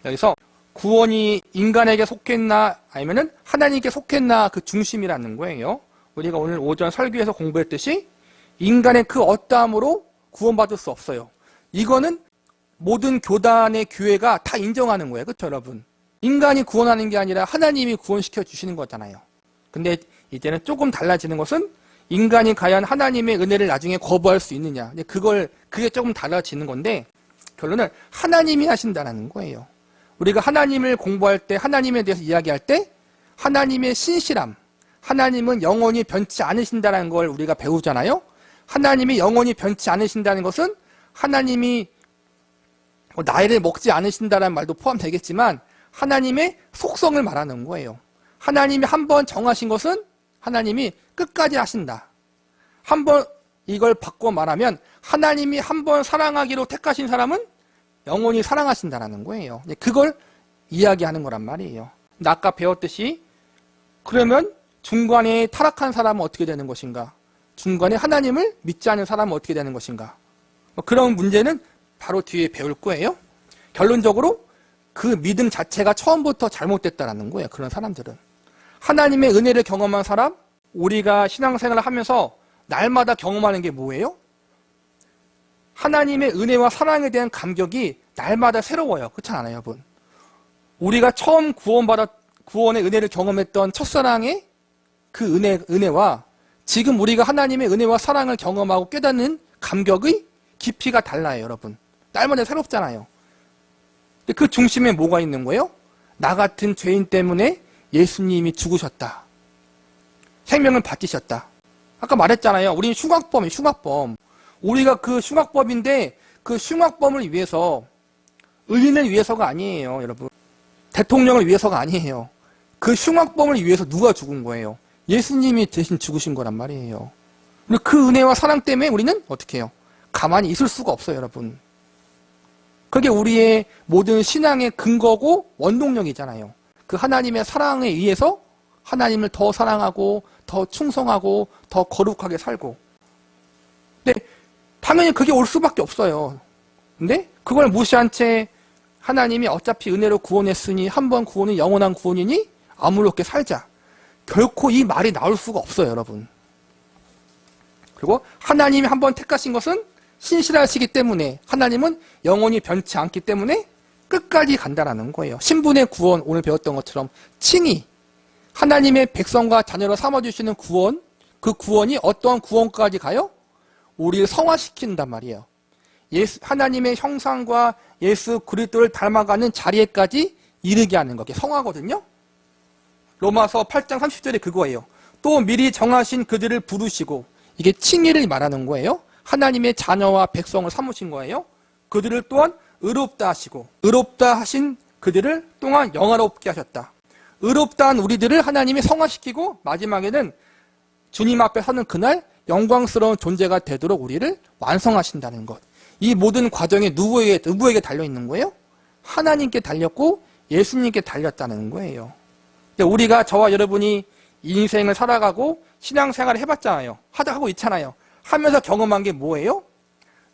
여기서 구원이 인간에게 속했나 아니면은 하나님께 속했나 그 중심이라는 거예요. 우리가 오늘 오전 설교에서 공부했듯이 인간의 그 어떠함으로 구원받을 수 없어요. 이거는 모든 교단의 교회가 다 인정하는 거예요. 그렇죠, 여러분? 인간이 구원하는 게 아니라 하나님이 구원시켜 주시는 거잖아요. 근데 이제는 조금 달라지는 것은 인간이 과연 하나님의 은혜를 나중에 거부할 수 있느냐. 그게 조금 달라지는 건데 결론은 하나님이 하신다는 거예요. 우리가 하나님을 공부할 때, 하나님에 대해서 이야기할 때 하나님의 신실함, 하나님은 영원히 변치 않으신다는 걸 우리가 배우잖아요. 하나님이 영원히 변치 않으신다는 것은 하나님이 나이를 먹지 않으신다는 말도 포함되겠지만 하나님의 속성을 말하는 거예요. 하나님이 한번 정하신 것은 하나님이 끝까지 하신다. 한번 이걸 바꿔 말하면 하나님이 한번 사랑하기로 택하신 사람은 영원히 사랑하신다는 거예요. 그걸 이야기하는 거란 말이에요. 아까 배웠듯이 그러면 중간에 타락한 사람은 어떻게 되는 것인가? 중간에 하나님을 믿지 않는 사람은 어떻게 되는 것인가? 그런 문제는 바로 뒤에 배울 거예요. 결론적으로 그 믿음 자체가 처음부터 잘못됐다는 거예요. 그런 사람들은. 하나님의 은혜를 경험한 사람, 우리가 신앙생활을 하면서 날마다 경험하는 게 뭐예요? 하나님의 은혜와 사랑에 대한 감격이 날마다 새로워요. 그렇지 않아요, 여러분? 우리가 처음 구원의 은혜를 경험했던 첫사랑의 그 은혜와 지금 우리가 하나님의 은혜와 사랑을 경험하고 깨닫는 감격의 깊이가 달라요, 여러분. 날마다 새롭잖아요. 근데 그 중심에 뭐가 있는 거예요? 나 같은 죄인 때문에 예수님이 죽으셨다. 생명을 바치셨다. 아까 말했잖아요. 우리는 흉악범이에요, 흉악범. 우리가 그 흉악범인데 그 흉악범을 위해서, 의인을 위해서가 아니에요, 여러분. 대통령을 위해서가 아니에요. 그 흉악범을 위해서 누가 죽은 거예요? 예수님이 대신 죽으신 거란 말이에요. 그 은혜와 사랑 때문에 우리는 어떻게 해요? 가만히 있을 수가 없어요, 여러분. 그게 우리의 모든 신앙의 근거고 원동력이잖아요. 그 하나님의 사랑에 의해서 하나님을 더 사랑하고 더 충성하고 더 거룩하게 살고. 근데 당연히 그게 올 수밖에 없어요. 근데 그걸 무시한 채 하나님이 어차피 은혜로 구원했으니 한 번 구원은 영원한 구원이니 아무렇게 살자. 결코 이 말이 나올 수가 없어요, 여러분. 그리고 하나님이 한 번 택하신 것은 신실하시기 때문에, 하나님은 영원히 변치 않기 때문에 끝까지 간다라는 거예요. 신분의 구원, 오늘 배웠던 것처럼 칭의, 하나님의 백성과 자녀로 삼아주시는 구원, 그 구원이 어떠한 구원까지 가요? 우리를 성화시킨단 말이에요. 하나님의 형상과 예수 그리스도를 닮아가는 자리에까지 이르게 하는 게 성화거든요. 로마서 8장 30절에 그거예요. 또 미리 정하신 그들을 부르시고, 이게 칭의를 말하는 거예요. 하나님의 자녀와 백성을 삼으신 거예요. 그들을 또한 의롭다 하시고, 의롭다 하신 그들을 또한 영화롭게 하셨다. 의롭다 한 우리들을 하나님이 성화시키고 마지막에는 주님 앞에 서는 그날 영광스러운 존재가 되도록 우리를 완성하신다는 것. 이 모든 과정이 누구에게 달려있는 거예요? 하나님께 달렸고 예수님께 달렸다는 거예요. 우리가, 저와 여러분이 인생을 살아가고 신앙생활을 해봤잖아요. 하고 있잖아요. 하면서 경험한 게 뭐예요?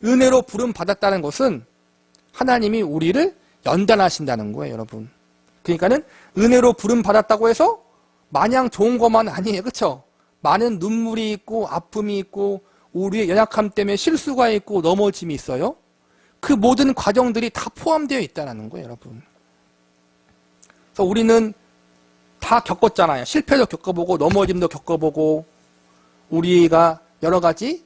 은혜로 부름 받았다는 것은 하나님이 우리를 연단하신다는 거예요, 여러분. 그러니까는 은혜로 부름 받았다고 해서 마냥 좋은 것만 아니에요, 그렇죠? 많은 눈물이 있고 아픔이 있고 우리의 연약함 때문에 실수가 있고 넘어짐이 있어요. 그 모든 과정들이 다 포함되어 있다는 거예요, 여러분. 그래서 우리는 다 겪었잖아요. 실패도 겪어보고 넘어짐도 겪어보고 우리가 여러 가지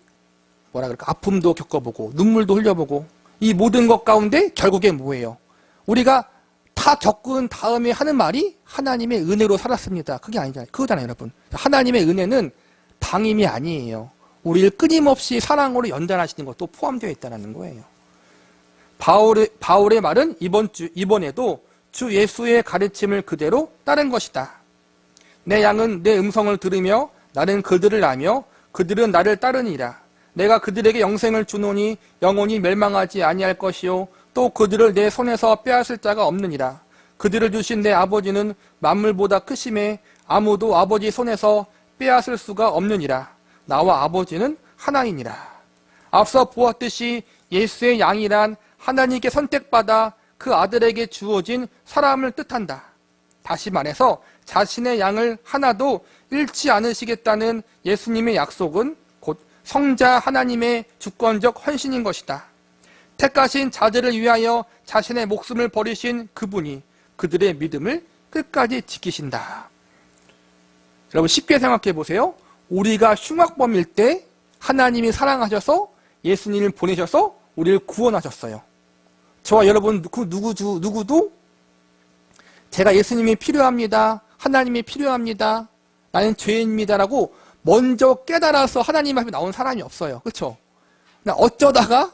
아픔도 겪어보고 눈물도 흘려보고, 이 모든 것 가운데 결국에 뭐예요? 우리가 다 겪은 다음에 하는 말이 하나님의 은혜로 살았습니다. 그게 아니잖아요. 그거잖아요, 여러분. 하나님의 은혜는 방임이 아니에요. 우리를 끊임없이 사랑으로 연단하시는 것도 포함되어 있다는 거예요. 바울의 말은 이번에도 주 예수의 가르침을 그대로 따른 것이다. 내 양은 내 음성을 들으며 나는 그들을 아며 그들은 나를 따르니라. 내가 그들에게 영생을 주노니 영원히 멸망하지 아니할 것이요 또 그들을 내 손에서 빼앗을 자가 없느니라. 그들을 주신 내 아버지는 만물보다 크심에 아무도 아버지 손에서 빼앗을 수가 없느니라. 나와 아버지는 하나이니라. 앞서 보았듯이 예수의 양이란 하나님께 선택받아 그 아들에게 주어진 사람을 뜻한다. 다시 말해서 자신의 양을 하나도 잃지 않으시겠다는 예수님의 약속은 곧 성자 하나님의 주권적 헌신인 것이다. 택하신 자들을 위하여 자신의 목숨을 버리신 그분이 그들의 믿음을 끝까지 지키신다. 여러분, 쉽게 생각해 보세요. 우리가 흉악범일 때 하나님이 사랑하셔서 예수님을 보내셔서 우리를 구원하셨어요. 저와 여러분 누구도 제가 예수님이 필요합니다, 하나님이 필요합니다, 나는 죄인입니다라고 먼저 깨달아서 하나님 앞에 나온 사람이 없어요. 그렇죠? 어쩌다가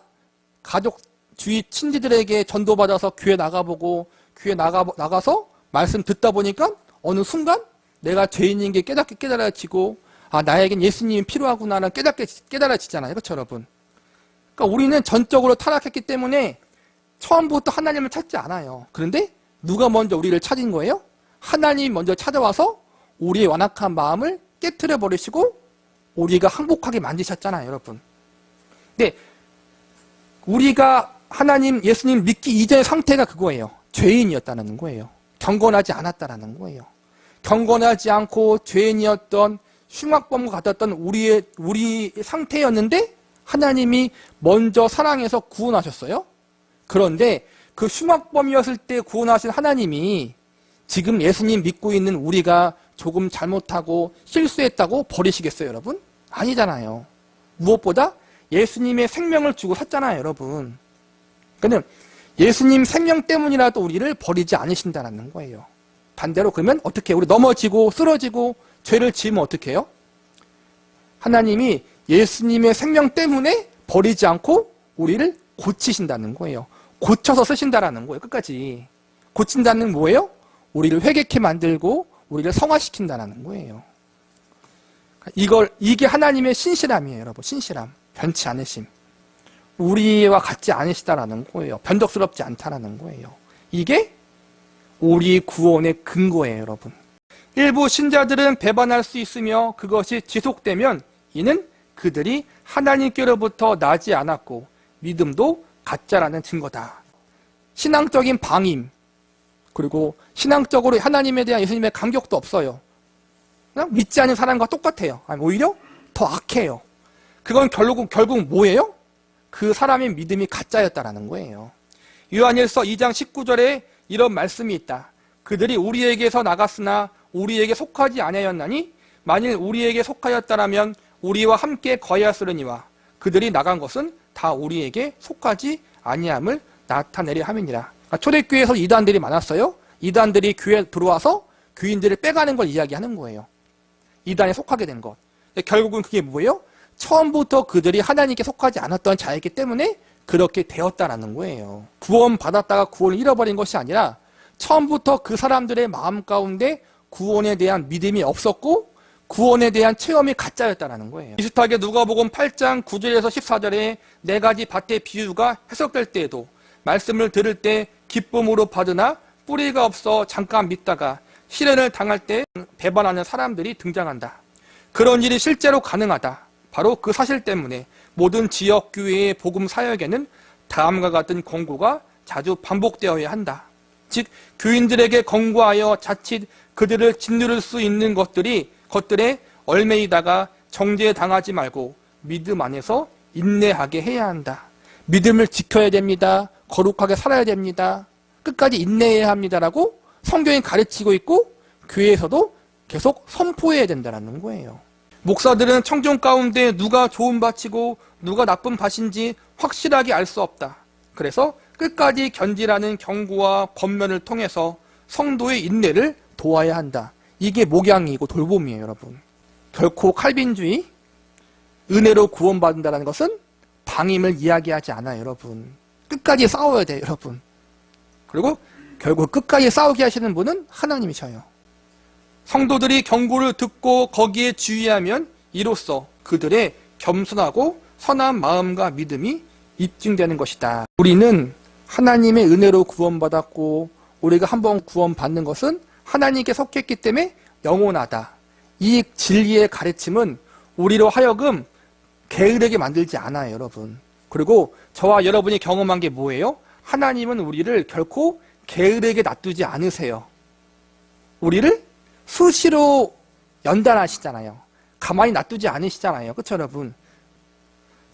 가족, 주위 친지들에게 전도받아서 교회 나가보고 교회 나가서 말씀 듣다 보니까 어느 순간 내가 죄인인 게 깨달아지고, 아, 나에겐 예수님이 필요하구나라는 깨달아지잖아요. 그렇죠, 여러분? 그러니까 우리는 전적으로 타락했기 때문에 처음부터 하나님을 찾지 않아요. 그런데 누가 먼저 우리를 찾은 거예요? 하나님이 먼저 찾아와서 우리의 완악한 마음을 깨트려 버리시고 우리가 행복하게 만드셨잖아요, 여러분. 근데 우리가 예수님 믿기 이전의 상태가 그거예요. 죄인이었다는 거예요. 경건하지 않았다는 거예요. 경건하지 않고 죄인이었던 흉악범과 같았던 우리 상태였는데 하나님이 먼저 사랑해서 구원하셨어요. 그런데 그 흉악범이었을 때 구원하신 하나님이 지금 예수님 믿고 있는 우리가 조금 잘못하고 실수했다고 버리시겠어요, 여러분? 아니잖아요. 무엇보다 예수님의 생명을 주고 샀잖아요, 여러분. 그러니까 예수님 생명 때문이라도 우리를 버리지 않으신다는 거예요. 반대로 그러면 어떻게 해요? 우리 넘어지고 쓰러지고 죄를 지으면 어떻게 해요? 하나님이 예수님의 생명 때문에 버리지 않고 우리를 고치신다는 거예요. 고쳐서 쓰신다라는 거예요. 끝까지. 고친다는 뭐예요? 우리를 회개케 만들고 우리를 성화시킨다는 거예요. 이게 하나님의 신실함이에요, 여러분. 신실함. 변치 않으심. 우리와 같지 않으시다라는 거예요. 변덕스럽지 않다라는 거예요. 이게 우리 구원의 근거예요, 여러분. 일부 신자들은 배반할 수 있으며 그것이 지속되면 이는 그들이 하나님께로부터 나지 않았고 믿음도 가짜라는 증거다. 신앙적인 방임, 그리고 신앙적으로 하나님에 대한 예수님의 감격도 없어요. 그냥 믿지 않는 사람과 똑같아요. 아니, 오히려 더 악해요. 그건 결국 뭐예요? 그 사람의 믿음이 가짜였다라는 거예요. 요한일서 2장 19절에 이런 말씀이 있다. 그들이 우리에게서 나갔으나 우리에게 속하지 아니하였나니 만일 우리에게 속하였다라면 우리와 함께 거하였으려니와 그들이 나간 것은 다 우리에게 속하지 아니함을 나타내려 함이니라. 그러니까 초대교회에서 이단들이 많았어요. 이단들이 교회에 들어와서 교인들을 빼가는 걸 이야기하는 거예요. 이단에 속하게 된 것. 결국은 그게 뭐예요? 처음부터 그들이 하나님께 속하지 않았던 자이기 때문에 그렇게 되었다라는 거예요. 구원 받았다가 구원을 잃어버린 것이 아니라 처음부터 그 사람들의 마음 가운데 구원에 대한 믿음이 없었고 구원에 대한 체험이 가짜였다라는 거예요. 비슷하게 누가복음 8장 9절에서 14절에 네 가지 밭의 비유가 해석될 때에도 말씀을 들을 때 기쁨으로 받으나 뿌리가 없어 잠깐 믿다가 시련을 당할 때 배반하는 사람들이 등장한다. 그런 일이 실제로 가능하다. 바로 그 사실 때문에 모든 지역 교회의 복음 사역에는 다음과 같은 권고가 자주 반복되어야 한다. 즉 교인들에게 권고하여 자칫 그들을 짓누를 수 있는 것들에 얽매이다가 정죄당하지 말고 믿음 안에서 인내하게 해야 한다. 믿음을 지켜야 됩니다. 거룩하게 살아야 됩니다. 끝까지 인내해야 합니다라고 성경이 가르치고 있고 교회에서도 계속 선포해야 된다는 거예요. 목사들은 청중 가운데 누가 좋은 밭이고 누가 나쁜 밭인지 확실하게 알 수 없다. 그래서 끝까지 견디라는 경고와 권면을 통해서 성도의 인내를 도와야 한다. 이게 목양이고 돌봄이에요, 여러분. 결코 칼빈주의, 은혜로 구원받는다는 것은 방임을 이야기하지 않아요, 여러분. 끝까지 싸워야 돼요, 여러분. 그리고 결국 끝까지 싸우게 하시는 분은 하나님이셔요. 성도들이 경고를 듣고 거기에 주의하면 이로써 그들의 겸손하고 선한 마음과 믿음이 입증되는 것이다. 우리는 하나님의 은혜로 구원받았고 우리가 한번 구원받는 것은 하나님께 속했기 때문에 영원하다. 이 진리의 가르침은 우리로 하여금 게으르게 만들지 않아요, 여러분. 그리고 저와 여러분이 경험한 게 뭐예요? 하나님은 우리를 결코 게으르게 놔두지 않으세요. 우리를 수시로 연단하시잖아요. 가만히 놔두지 않으시잖아요. 그렇죠, 여러분?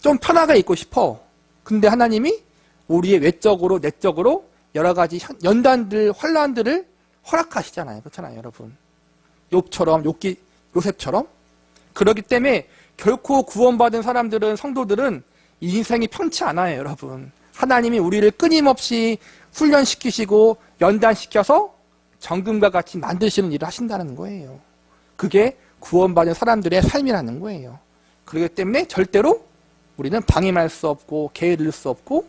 좀 편하게 있고 싶어. 근데 하나님이 우리의 외적으로 내적으로 여러 가지 연단들, 환난들을 허락하시잖아요. 그렇잖아요, 여러분? 욥처럼, 요셉처럼. 그렇기 때문에 결코 구원받은 사람들은, 성도들은 인생이 편치 않아요, 여러분. 하나님이 우리를 끊임없이 훈련시키시고 연단시켜서 정금과 같이 만드시는 일을 하신다는 거예요. 그게 구원받은 사람들의 삶이라는 거예요. 그렇기 때문에 절대로 우리는 방임할 수 없고 게으를 수 없고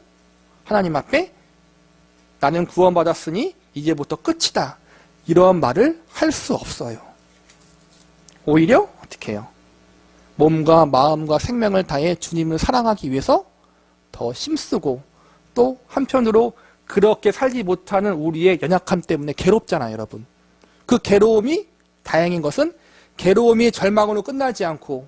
하나님 앞에 나는 구원받았으니 이제부터 끝이다. 이런 말을 할 수 없어요. 오히려 어떻게 해요? 몸과 마음과 생명을 다해 주님을 사랑하기 위해서 더 힘쓰고 또 한편으로 그렇게 살지 못하는 우리의 연약함 때문에 괴롭잖아요, 여러분. 그 괴로움이 다행인 것은 괴로움이 절망으로 끝나지 않고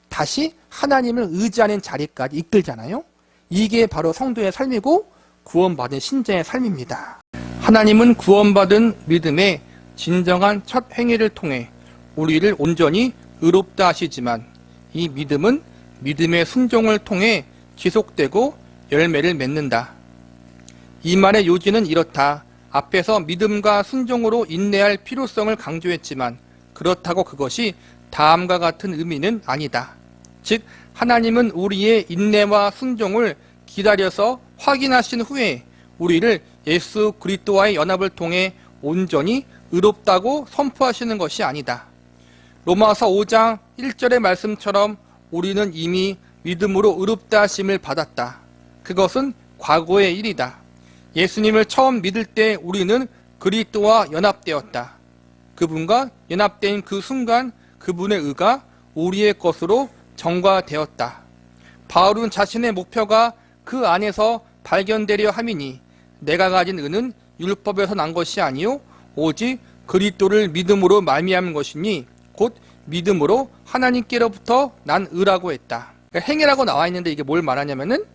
다시 하나님을 의지하는 자리까지 이끌잖아요. 이게 바로 성도의 삶이고 구원받은 신자의 삶입니다. 하나님은 구원받은 믿음의 진정한 첫 행위를 통해 우리를 온전히 의롭다 하시지만 이 믿음은 믿음의 순종을 통해 지속되고 열매를 맺는다. 이 말의 요지는 이렇다. 앞에서 믿음과 순종으로 인내할 필요성을 강조했지만 그렇다고 그것이 다음과 같은 의미는 아니다. 즉 하나님은 우리의 인내와 순종을 기다려서 확인하신 후에 우리를 예수 그리스도와의 연합을 통해 온전히 의롭다고 선포하시는 것이 아니다. 로마서 5장 1절의 말씀처럼 우리는 이미 믿음으로 의롭다 하심을 받았다. 그것은 과거의 일이다. 예수님을 처음 믿을 때 우리는 그리스도와 연합되었다. 그분과 연합된 그 순간 그분의 의가 우리의 것으로 정과되었다. 바울은 자신의 목표가 그 안에서 발견되려 함이니 내가 가진 의는 율법에서 난 것이 아니요 오직 그리스도를 믿음으로 말미암은 것이니 곧 믿음으로 하나님께로부터 난 의라고 했다. 그러니까 행위라고 나와 있는데 이게 뭘 말하냐면은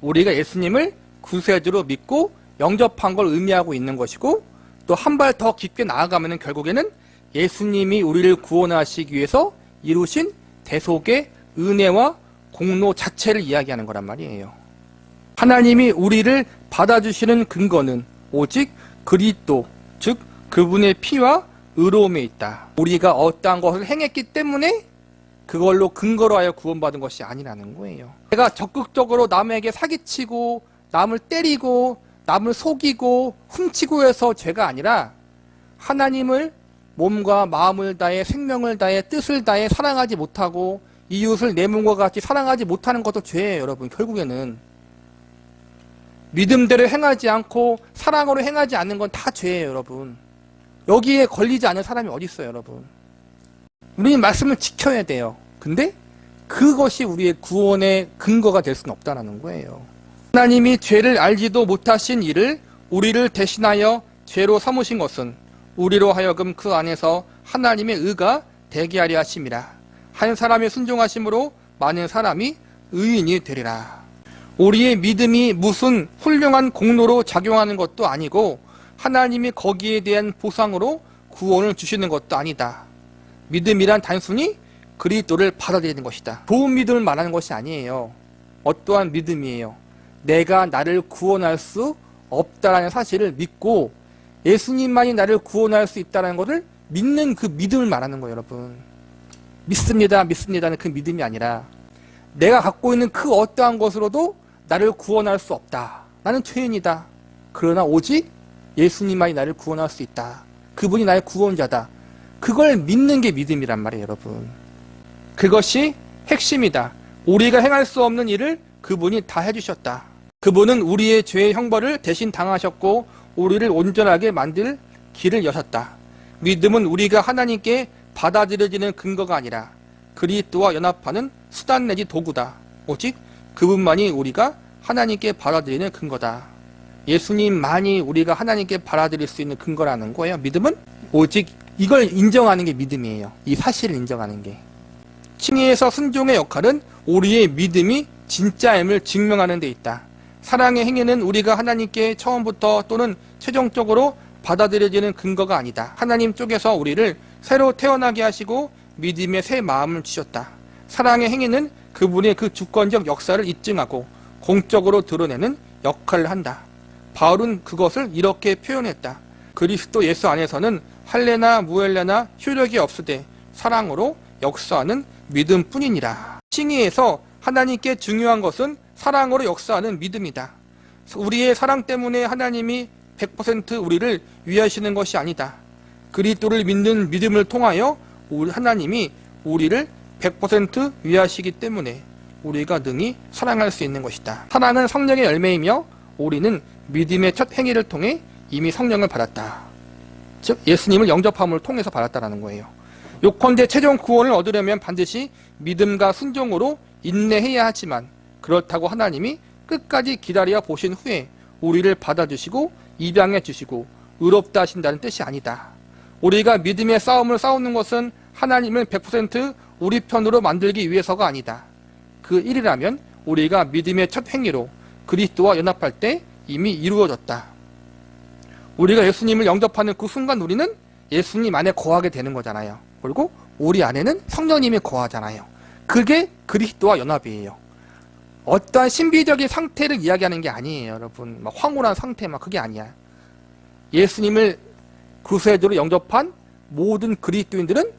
우리가 예수님을 구세주로 믿고 영접한 걸 의미하고 있는 것이고 또 한 발 더 깊게 나아가면은 결국에는 예수님이 우리를 구원하시기 위해서 이루신 대속의 은혜와 공로 자체를 이야기하는 거란 말이에요. 하나님이 우리를 받아주시는 근거는 오직 그리스도, 즉 그분의 피와 의로움에 있다. 우리가 어떠한 것을 행했기 때문에 그걸로 근거로 하여 구원받은 것이 아니라는 거예요. 내가 적극적으로 남에게 사기치고 남을 때리고 남을 속이고 훔치고 해서 죄가 아니라 하나님을 몸과 마음을 다해 생명을 다해 뜻을 다해 사랑하지 못하고 이웃을 내 몸과 같이 사랑하지 못하는 것도 죄예요. 여러분 결국에는 믿음대로 행하지 않고 사랑으로 행하지 않는 건 다 죄예요. 여러분 여기에 걸리지 않은 사람이 어디 있어요. 여러분 우리는 말씀을 지켜야 돼요. 근데 그것이 우리의 구원의 근거가 될 수는 없다는 거예요. 하나님이 죄를 알지도 못하신 이를 우리를 대신하여 죄로 삼으신 것은 우리로 하여금 그 안에서 하나님의 의가 되게 하려 하심이라. 한 사람의 순종하심으로 많은 사람이 의인이 되리라. 우리의 믿음이 무슨 훌륭한 공로로 작용하는 것도 아니고 하나님이 거기에 대한 보상으로 구원을 주시는 것도 아니다. 믿음이란 단순히 그리스도를 받아들이는 것이다. 좋은 믿음을 말하는 것이 아니에요. 어떠한 믿음이에요? 내가 나를 구원할 수 없다라는 사실을 믿고 예수님만이 나를 구원할 수 있다는 것을 믿는 그 믿음을 말하는 거예요. 여러분 믿습니다는 그 믿음이 아니라 내가 갖고 있는 그 어떠한 것으로도 나를 구원할 수 없다. 나는 죄인이다. 그러나 오직 예수님만이 나를 구원할 수 있다. 그분이 나의 구원자다. 그걸 믿는 게 믿음이란 말이에요. 여러분 그것이 핵심이다. 우리가 행할 수 없는 일을 그분이 다 해주셨다. 그분은 우리의 죄의 형벌을 대신 당하셨고 우리를 온전하게 만들 길을 여셨다. 믿음은 우리가 하나님께 받아들여지는 근거가 아니라 그리스도와 연합하는 수단 내지 도구다. 오직 그분만이 우리가 하나님께 받아들이는 근거다. 예수님만이 우리가 하나님께 받아들일 수 있는 근거라는 거예요. 믿음은 오직 이걸 인정하는 게 믿음이에요. 이 사실을 인정하는 게. 칭의에서 순종의 역할은 우리의 믿음이 진짜임을 증명하는 데 있다. 사랑의 행위는 우리가 하나님께 처음부터 또는 최종적으로 받아들여지는 근거가 아니다. 하나님 쪽에서 우리를 새로 태어나게 하시고 믿음의 새 마음을 주셨다. 사랑의 행위는 그분의 그 주권적 역사를 입증하고 공적으로 드러내는 역할을 한다. 바울은 그것을 이렇게 표현했다. 그리스도 예수 안에서는 할례나 무할례나 효력이 없으되 사랑으로 역사하는 믿음뿐이니라. 칭의에서 하나님께 중요한 것은 사랑으로 역사하는 믿음이다. 우리의 사랑 때문에 하나님이 100% 우리를 위하시는 것이 아니다. 그리스도를 믿는 믿음을 통하여 하나님이 우리를 100% 위하시기 때문에 우리가 능히 사랑할 수 있는 것이다. 사랑은 성령의 열매이며 우리는 믿음의 첫 행위를 통해 이미 성령을 받았다. 즉 예수님을 영접함을 통해서 받았다는 거예요. 요컨대 최종 구원을 얻으려면 반드시 믿음과 순종으로 인내해야 하지만 그렇다고 하나님이 끝까지 기다려 보신 후에 우리를 받아주시고 입양해 주시고 의롭다 하신다는 뜻이 아니다. 우리가 믿음의 싸움을 싸우는 것은 하나님을 100% 우리 편으로 만들기 위해서가 아니다. 그 일이라면 우리가 믿음의 첫 행위로 그리스도와 연합할 때 이미 이루어졌다. 우리가 예수님을 영접하는 그 순간 우리는 예수님 안에 거하게 되는 거잖아요. 그리고 우리 안에는 성령님이 거하잖아요. 그게 그리스도와 연합이에요. 어떠한 신비적인 상태를 이야기하는 게 아니에요, 여러분. 막 황홀한 상태, 막 그게 아니야. 예수님을 구세주로 영접한 모든 그리스도인들은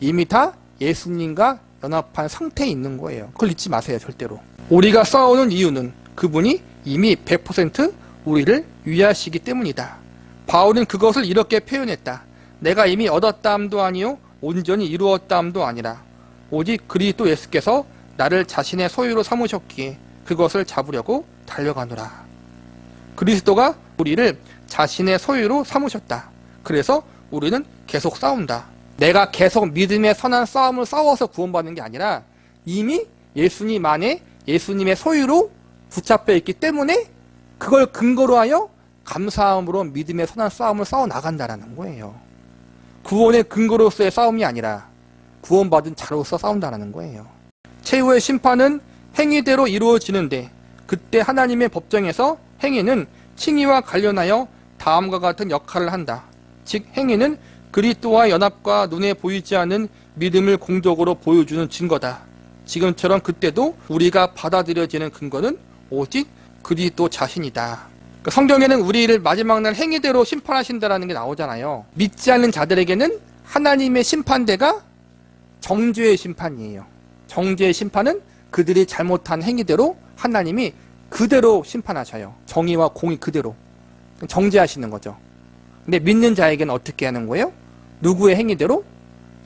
이미 다 예수님과 연합한 상태에 있는 거예요. 그걸 잊지 마세요, 절대로. 우리가 싸우는 이유는 그분이 이미 100% 우리를 위하시기 때문이다. 바울은 그것을 이렇게 표현했다. 내가 이미 얻었다함도 아니요 온전히 이루었다함도 아니라 오직 그리스도 예수께서 나를 자신의 소유로 삼으셨기에 그것을 잡으려고 달려가노라. 그리스도가 우리를 자신의 소유로 삼으셨다. 그래서 우리는 계속 싸운다. 내가 계속 믿음의 선한 싸움을 싸워서 구원받는 게 아니라 이미 예수님 안에 예수님의 소유로 붙잡혀 있기 때문에 그걸 근거로 하여 감사함으로 믿음의 선한 싸움을 싸워 나간다라는 거예요. 구원의 근거로서의 싸움이 아니라 구원받은 자로서 싸운다는 거예요. 최후의 심판은 행위대로 이루어지는데 그때 하나님의 법정에서 행위는 칭의와 관련하여 다음과 같은 역할을 한다. 즉 행위는 그리스도와 연합과 눈에 보이지 않는 믿음을 공적으로 보여주는 증거다. 지금처럼 그때도 우리가 받아들여지는 근거는 오직 그리스도 자신이다. 성경에는 우리를 마지막 날 행위대로 심판하신다라는 게 나오잖아요. 믿지 않는 자들에게는 하나님의 심판대가 정죄의 심판이에요. 정죄의 심판은 그들이 잘못한 행위대로 하나님이 그대로 심판하셔요. 정의와 공의 그대로 정죄하시는 거죠. 근데 믿는 자에게는 어떻게 하는 거예요? 누구의 행위대로?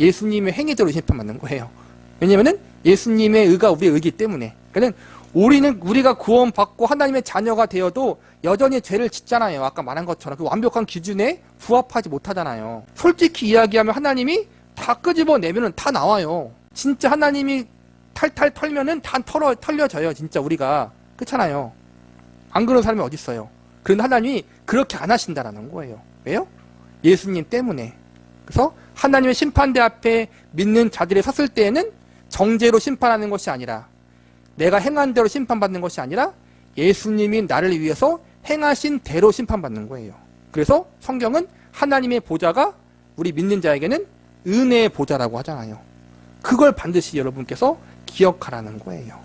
예수님의 행위대로 심판받는 거예요. 왜냐면은 예수님의 의가 우리의 의기 때문에. 그러니까 우리가 구원받고 하나님의 자녀가 되어도 여전히 죄를 짓잖아요. 아까 말한 것처럼 그 완벽한 기준에 부합하지 못하잖아요. 솔직히 이야기하면 하나님이 다 끄집어내면은 다 나와요. 진짜 하나님이 탈탈 털면은 다 털려져요. 진짜 우리가. 그렇잖아요. 안 그런 사람이 어디 있어요. 그런데 하나님이 그렇게 안 하신다라는 거예요. 왜요? 예수님 때문에. 그래서 하나님의 심판대 앞에 믿는 자들이 섰을 때에는 정죄로 심판하는 것이 아니라 내가 행한 대로 심판받는 것이 아니라 예수님이 나를 위해서 행하신 대로 심판받는 거예요. 그래서 성경은 하나님의 보좌가 우리 믿는 자에게는 은혜의 보좌라고 하잖아요. 그걸 반드시 여러분께서 기억하라는 거예요.